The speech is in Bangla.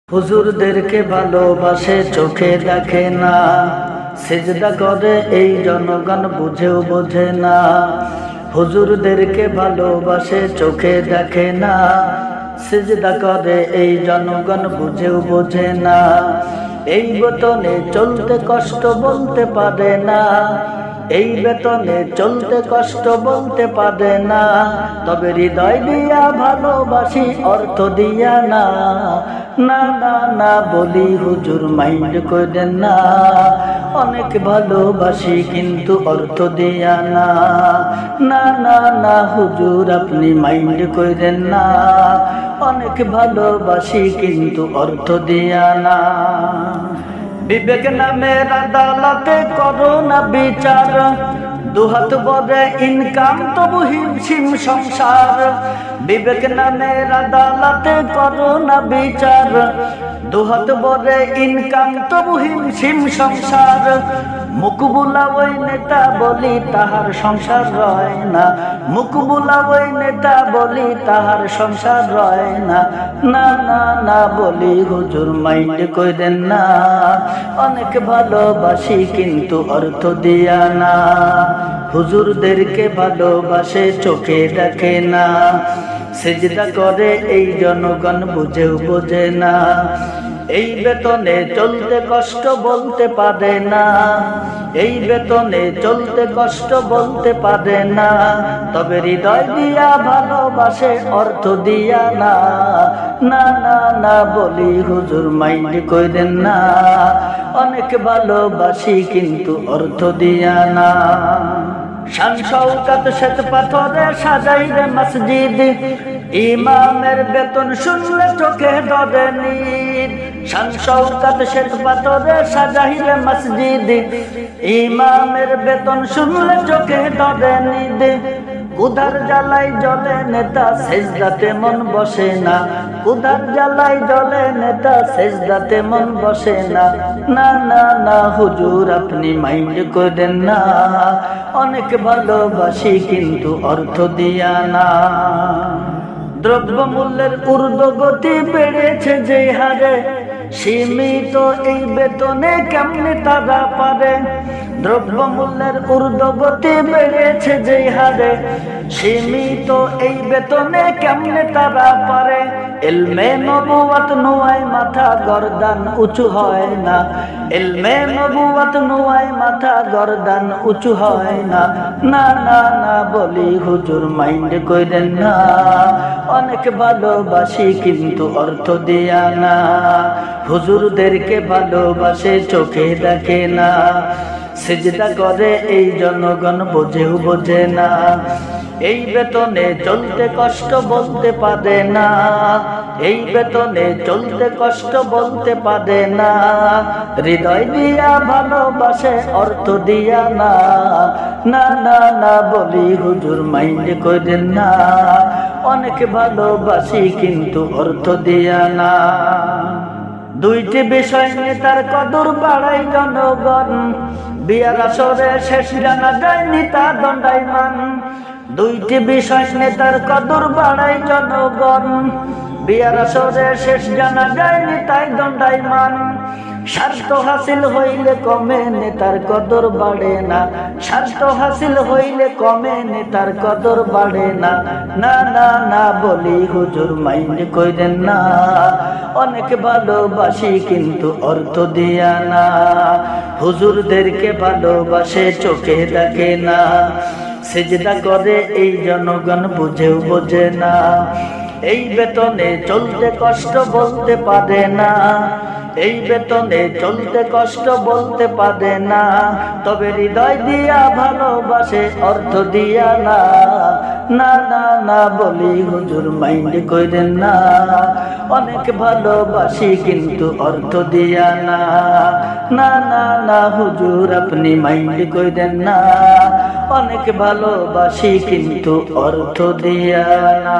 হুজুরদেরকে ভালোবাসে চোখে দেখে না, সিজদা করে এই জনগণ বুঝেও বোঝে না। হুজুরদেরকে ভালোবাসে চোখে দেখে না, সিজদা করে এই জনগণ বুঝেও বোঝে না। এই বেতনে চলতে কষ্ট বলতে পারে না, এই বেতনে চলতে কষ্ট বলতে পারে না। তবে হৃদয় দিয়া ভালোবাসি অর্থ দিয়া না, না না না বলি হুজুর মাইন্ড করেন না। অনেক ভালোবাসি কিন্তু অর্থ দিয়া না, না না না হুজুর আপনি মাইন্ড করেন না। অনেক ভালোবাসি কিন্তু অর্থ দিয়া না। বিবেক নামের আদালতে করো না বিচার, দুহাত বড়ে ইনকাম তবু হিমশিম সংসার। বিবেক নামের আদালতে করো না বিচার, দুহাত বড়ে ইনকাম তবু হিমশিম সংসার। মুকবুলা ওই নেতা বলি তাহার সংসার রয় না, মুকবুলা ওই নেতা বলি তাহার সংসার রয় না, না না না বলি হুজুর মাইন্ড করেন না। অনেক ভালোবাসি কিন্তু অর্থ দিয়া না, হুজুরদেরকে ভালোবাসে চোখে দেখে না, সিজদা করে এই জনগণ বুঝেও বোঝে না। এই বেতনে চলতে কষ্ট বলতে পারে না, এই বেতনে চলতে কষ্ট বলতে পারে না। তবে হৃদয় দিয়া ভালোবাসে অর্থ দিয়া না, না না না বলি হুজুর মাইন্ড করেন না। অনেক ভালোবাসি কিন্তু অর্থ দিয়া না। শান শওকত শ্বেত পাথরে সাজাই রে মসজিদ, ইমামের বেতন শুনলে চোখে ধরে নিদ। শান শওকত শ্বেত পাথরে সাজাই রে মসজিদ, ইমামের বেতন শুনলে চোখে ধরে নিদ। কুদার জ্বালাই জলে নেতা সেজদাতে মন বসে না, কুদার জ্বালাই জলে নেতা সেজদাতে মন বসে না, না না না হুজুর আপনি মাইন্ড করেন না। অনেক ভালোবাসি কিন্তু অর্থ দিয়া না। দ্রব্য মূল্যের ঊর্ধ্বগতি বেড়েছে যে হারে, সীমিত এই বেতনে কেমনে তারা পারে। দ্রব্য মূল্যের ঊর্ধ্বগতি বেড়েছে যে হারে, সীমিত এই বেতনে কেমনে তারা পারে। ইলমে নবুয়ত নোয়ায় মাথা গর্দান উঁচু হয় না, ইলমে নবুয়ত নোয়ায় মাথা গর্দান উঁচু হয় না, না না না বলি হুজুর মাইন্ড করেন না। অনেক ভালোবাসি কিন্তু অর্থ দিয়া না, হুজুরদেরকে ভালোবাসে চোখে দেখে না, সিজদা করে এই জনগণ বোঝেও বোঝে না। এই বেতনে চলতে কষ্ট বলতে পারে না, এই বেতনে চলতে কষ্ট বলতে পারে না। হৃদয় দিয়া ভালোবাসে অর্থ দিয়া না, না না না বলি হুজুর মাইন্ড করেন না। অনেক ভালোবাসি কিন্তু অর্থ দিয়া না। দুইটি বিষয় নেতার কদর বাড়াই জনগণ, বিয়ার আসরে শেষ জানা যায় নেতা দণ্ডায়মান। দুইটি বিষয় নেতার কদর বাড়াই জনগণ, বিয়ার আসরে শেষ জানা যায় নেতাই দণ্ডায়মান। স্বার্থ হাসিল হইলে কমে নেতার কদর বাড়ে না, স্বার্থ হাসিল হইলে কমে নেতার কদর বাড়ে না, না না না বলি হুজুর মাইন্ড করেন না। অনেক ভালোবাসি কিন্তু অর্থ দিয়া না, হুজুরদেরকে ভালোবাসে চোখে দেখে না, সিজদা করে এই জনগণ বুঝেও বোঝে না। এই বেতনে চলতে কষ্ট বলতে পারে না, এই বেতনে চলতে কষ্ট বলতে পারে না। তবে হৃদয় দিয়া ভালোবাসে অর্থ দিয়া না, না না না বলি হুজুর মাইন্ড করেন না। অনেক ভালোবাসি কিন্তু অর্থ দিয়া না, না না না হুজুর আপনি মাইন্ড করেন না। অনেক ভালোবাসি কিন্তু অর্থ দিয়া না।